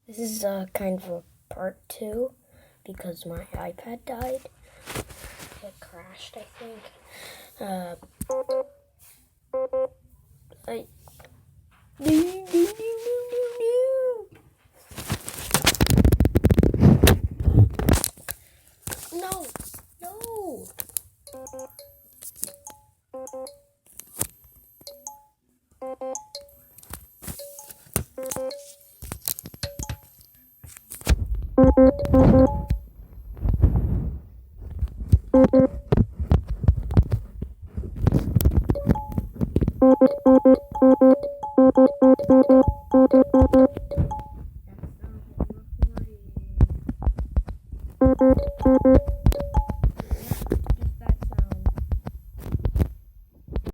This is kind of a part 2 because my iPad died. It crashed, I think. I... No! No!